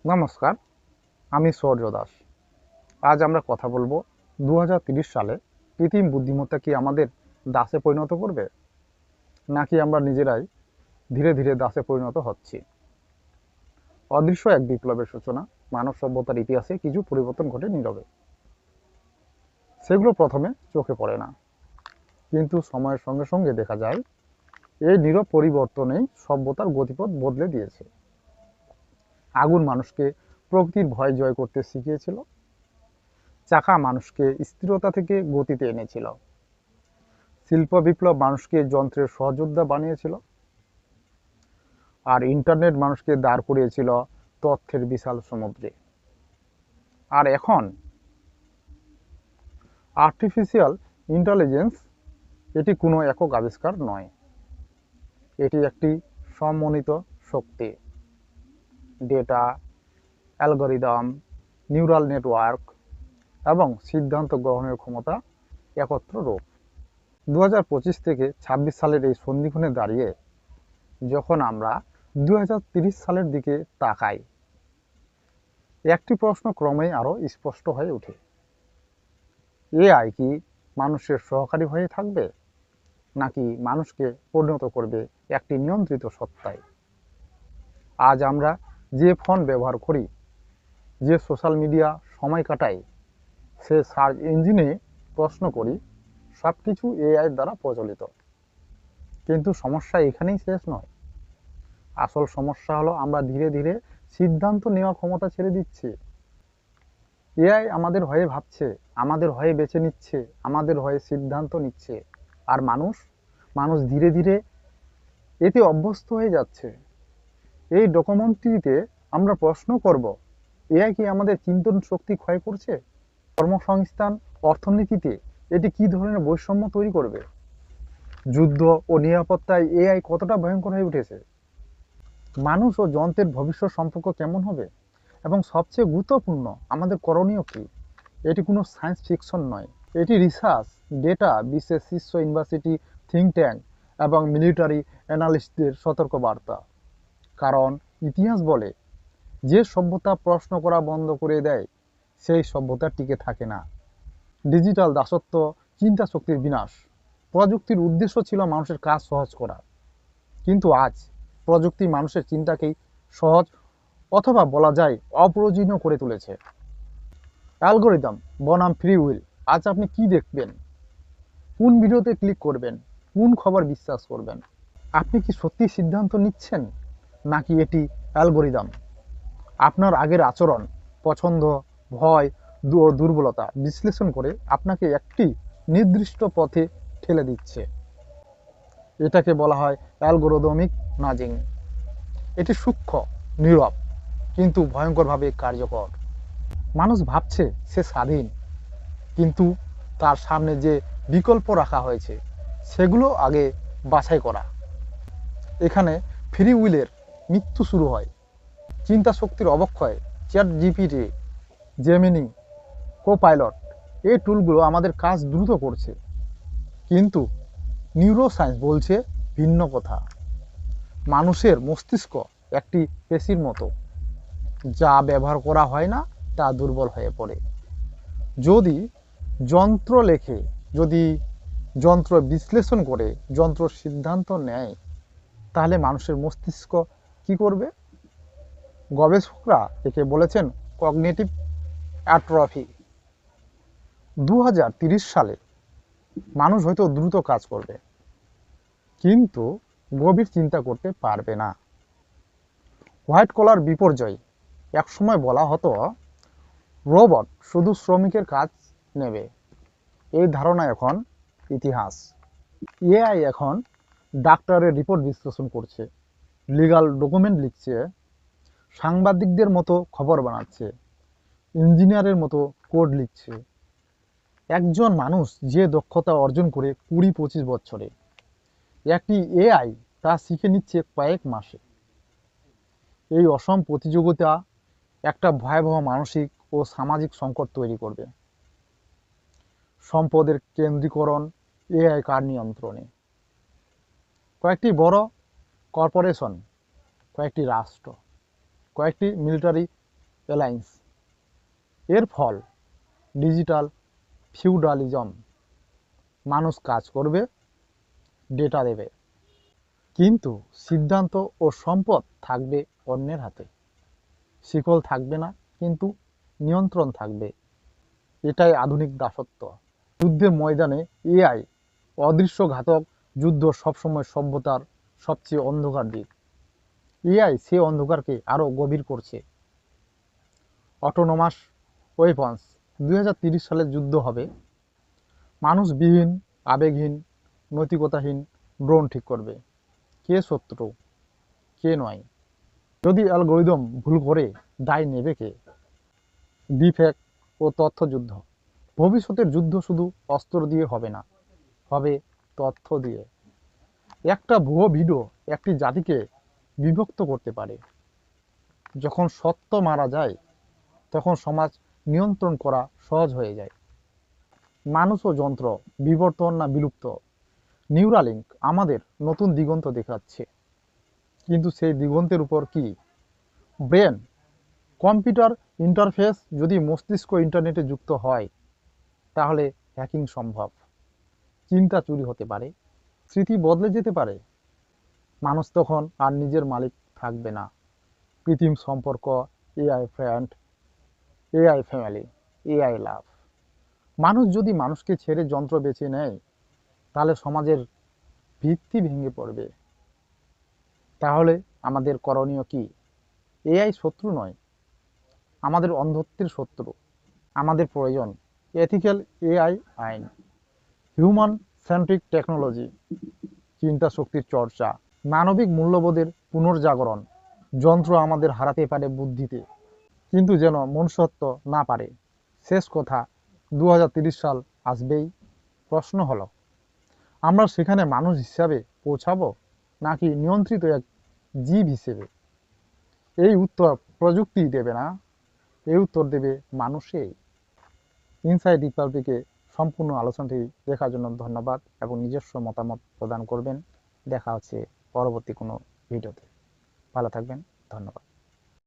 নমস্কার, আমি সৌর্য দাস। আজ আমরা কথা বলবো 2030 সালে কৃত্রিম বুদ্ধিমত্তা কি আমাদের দাসে পরিণত করবে, নাকি আমরা নিজেরাই ধীরে ধীরে দাসে পরিণত হচ্ছি। অদৃশ্য এক বিপ্লবের সূচনা, মানব সভ্যতার ইতিহাসে কিছু পরিবর্তন ঘটে নীরবে। সেগুলো প্রথমে চোখে পড়ে না, কিন্তু সময়ের সঙ্গে সঙ্গে দেখা যায় এই নীরব পরিবর্তনেই সভ্যতার গতিপথ বদলে দিয়েছে। আগুন মানুষকে প্রকৃতির ভয় জয় করতে শিখিয়েছিল, চাকা মানুষকে স্থিরতা থেকে গতিতে এনেছিল, শিল্প বিপ্লব মানুষকে যন্ত্রের সহযোদ্ধা বানিয়েছিল, আর ইন্টারনেট মানুষকে দাঁড় করিয়েছিল তথ্যের বিশাল সমুদ্রে। আর এখন আর্টিফিশিয়াল ইন্টেলিজেন্স এটি কোনো একক আবিষ্কার নয়, এটি একটি সমন্বিত শক্তি। ডেটা, অ্যালগরিদম, নিউরাল নেটওয়ার্ক এবং সিদ্ধান্ত গ্রহণের ক্ষমতা একত্র রূপ। 2025 থেকে 26 সালের এই সন্ধিক্ষণে দাঁড়িয়ে যখন আমরা 2030 সালের দিকে তাকাই, একটি প্রশ্ন ক্রমেই আরো স্পষ্ট হয়ে ওঠে। এআই কি মানুষের সহকারী হয়ে থাকবে, নাকি মানুষকে পরিণত করবে একটি নিয়ন্ত্রিত সত্তায়? আজ আমরা যে ফোন ব্যবহার করি, যে সোশ্যাল মিডিয়া সময় কাটাই, সে সার্চ ইঞ্জিনে প্রশ্ন করি, সবকিছু এআই দ্বারা প্রচলিত। কিন্তু সমস্যা এখানেই শেষ নয়। আসল সমস্যা হলো আমরা ধীরে ধীরে সিদ্ধান্ত নেওয়ার ক্ষমতা ছেড়ে দিচ্ছি। এআই আমাদের হয়ে ভাবছে, আমাদের হয়ে বেছে নিচ্ছে, আমাদের হয়ে সিদ্ধান্ত নিচ্ছে, আর মানুষ মানুষ ধীরে ধীরে এতে অভ্যস্ত হয়ে যাচ্ছে। এই ডকুমেন্টারিতে আমরা প্রশ্ন করব, এআই কি আমাদের চিন্তন শক্তি ক্ষয় করছে? কর্মসংস্থান, অর্থনীতিতে এটি কি ধরনের বৈষম্য তৈরি করবে? যুদ্ধ ও নিরাপত্তায় এআই কতটা ভয়ঙ্কর হয়ে উঠেছে? মানুষ ও যন্ত্রের ভবিষ্যৎ সম্পর্ক কেমন হবে? এবং সবচেয়ে গুরুত্বপূর্ণ, আমাদের করণীয় কি? এটি কোনো সায়েন্স ফিকশন নয়, এটি রিসার্চ, ডেটা, বিশ্বের শীর্ষ ইউনিভার্সিটি, থিঙ্ক ট্যাঙ্ক এবং মিলিটারি অ্যানালিস্টদের সতর্কবার্তা। কারণ ইতিহাস বলে, যে সভ্যতা প্রশ্ন করা বন্ধ করে দেয় সেই সভ্যতা টিকে থাকে না। ডিজিটাল দাসত্ব, চিন্তা শক্তির বিনাশ। প্রযুক্তির উদ্দেশ্য ছিল মানুষের কাজ সহজ করা, কিন্তু আজ প্রযুক্তি মানুষের চিন্তাকেই সহজ, অথবা বলা যায় অপ্রয়োজনীয় করে তুলেছে। অ্যালগোরিদম বনাম ফ্রি উইল। আজ আপনি কি দেখবেন, কোন ভিডিওতে ক্লিক করবেন, কোন খবর বিশ্বাস করবেন? আপনি কি সত্যি সিদ্ধান্ত নিচ্ছেন, নাকি এটি অ্যালগোরিদম আপনার আগের আচরণ, পছন্দ, ভয় ও দুর্বলতা বিশ্লেষণ করে আপনাকে একটি নির্দিষ্ট পথে ঠেলে দিচ্ছে? এটাকে বলা হয় অ্যালগোরিদমিক নাজিং। এটি সূক্ষ্ম, নীরব, কিন্তু ভয়ঙ্করভাবে কার্যকর। মানুষ ভাবছে সে স্বাধীন, কিন্তু তার সামনে যে বিকল্প রাখা হয়েছে সেগুলো আগে বাছাই করা। এখানে ফ্রি উইলের মৃত্যু শুরু হয়। চিন্তা শক্তির অবক্ষয়। চ্যাট জিপিটি, জেমিনি, কো-পাইলট, এই টুলগুলো আমাদের কাজ দ্রুত করছে, কিন্তু নিউরোসায়েন্স বলছে ভিন্ন কথা। মানুষের মস্তিষ্ক একটি পেশির মতো, যা ব্যবহার করা হয় না তা দুর্বল হয়ে পড়ে। যদি যন্ত্র লেখে, যদি যন্ত্র বিশ্লেষণ করে, যন্ত্র সিদ্ধান্ত নেয়, তাহলে মানুষের মস্তিষ্ক কি করবে? গবেষকরা একে বলেছেন কগনিটিভ অ্যাট্রফি। 2030 সালে মানুষ হয়তো দ্রুত কাজ করবে, কিন্তু গভীর চিন্তা করতে পারবে না। হোয়াইট কলার বিপর্যয়। একসময় বলা হতো রোবট শুধু শ্রমিকের কাজ নেবে, এই ধারণা এখন ইতিহাস। এআই এখন ডাক্তারের রিপোর্ট বিশ্লেষণ করছে, লিগাল ডকুমেন্ট লিখছে, সাংবাদিকদের মতো খবর বানাচ্ছে, ইঞ্জিনিয়ারের মতো কোড লিখছে। একজন মানুষ যে দক্ষতা অর্জন করে 20-25 বছরে, একটি এআই তা শিখে নিচ্ছে কয়েক মাসে। এই অসম প্রতিযোগিতা একটা ভয়াবহ মানসিক ও সামাজিক সংকট তৈরি করবে। সম্পদের কেন্দ্রীকরণ, এআই কার নিয়ন্ত্রণে? কয়েকটি বড় কর্পোরেশন, কয়েকটি রাষ্ট্র, কয়েকটি মিলিটারি অ্যালায়েন্স। এর ফল ডিজিটাল ফিউডালিজম। মানুষ কাজ করবে, ডেটা দেবে, কিন্তু সিদ্ধান্ত ও সম্পদ থাকবে অন্যের হাতে। শিকল থাকবে না, কিন্তু নিয়ন্ত্রণ থাকবে। এটাই আধুনিক দাসত্ব। যুদ্ধের ময়দানে এআই অদৃশ্য ঘাতক। যুদ্ধ সবসময় সভ্যতার সবচেয়ে অন্ধকার দিক। এআই সে অন্ধকারকে আরো গভীর করছে। Autonomous weapons. 2030 সালে যুদ্ধ হবে মানুষবিহীন, আবেগহীন, নৈতিকতাহীন ড্রোন ঠিক করবে কে শত্রু, কে নয়। যদি অ্যালগরিদম ভুল করে, দায় নেবে কে? ডিফেক্ট ও তথ্যযুদ্ধ। ভবিষ্যতের যুদ্ধ শুধু অস্ত্র দিয়ে হবে না, হবে তথ্য দিয়ে। একটা ভুয়ো ভিডিও একটি জাতিকে বিভক্ত করতে পারে। যখন সত্য মারা যায়, তখন সমাজ নিয়ন্ত্রণ করা সহজ হয়ে যায়। মানুষ ও যন্ত্র, বিবর্তন না বিলুপ্ত? নিউরালিঙ্ক আমাদের নতুন দিগন্ত দেখাচ্ছে, কিন্তু সেই দিগন্তের উপর কি ব্রেন কম্পিউটার ইন্টারফেস? যদি মস্তিষ্ক ইন্টারনেটে যুক্ত হয়, তাহলে হ্যাকিং সম্ভব। চিন্তা চুরি হতে পারে, স্মৃতি বদলে যেতে পারে। মানুষ তখন আর নিজের মালিক থাকবে না। কৃত্রিম সম্পর্ক, AI friend, AI family, AI love. মানুষ যদি মানুষকে ছেড়ে যন্ত্র বেছে নেয়, তাহলে সমাজের ভিত্তি ভেঙে পড়বে। তাহলে আমাদের করণীয় কি? এআই শত্রু নয়, আমাদের অন্ধত্বের শত্রু। আমাদের প্রয়োজন এথিক্যাল এআই আইন, হিউম্যান সেন্ট্রিক টেকনোলজি, চিন্তা শক্তির চর্চা, মানবিক মূল্যবোধের পুনর্জাগরণ। যন্ত্র আমাদের হারাতে পারে বুদ্ধিতে, কিন্তু যেন মনুষ্যত্ব না পারে। শেষ কথা, 2030 সাল আসবেই। প্রশ্ন হলো, আমরা সেখানে মানুষ হিসাবে পৌঁছাবো, নাকি নিয়ন্ত্রিত এক জীব হিসেবে? এই উত্তর প্রযুক্তি দেবে না, এই উত্তর দেবে মানুষই। ইনসাইড রিপাবলিকে সম্পূর্ণ আলোচনাটি দেখার জন্য ধন্যবাদ এবং নিজস্ব মতামত প্রদান করবেন। দেখা হচ্ছে পরবর্তী কোনো ভিডিওতে। ভালো থাকবেন, ধন্যবাদ।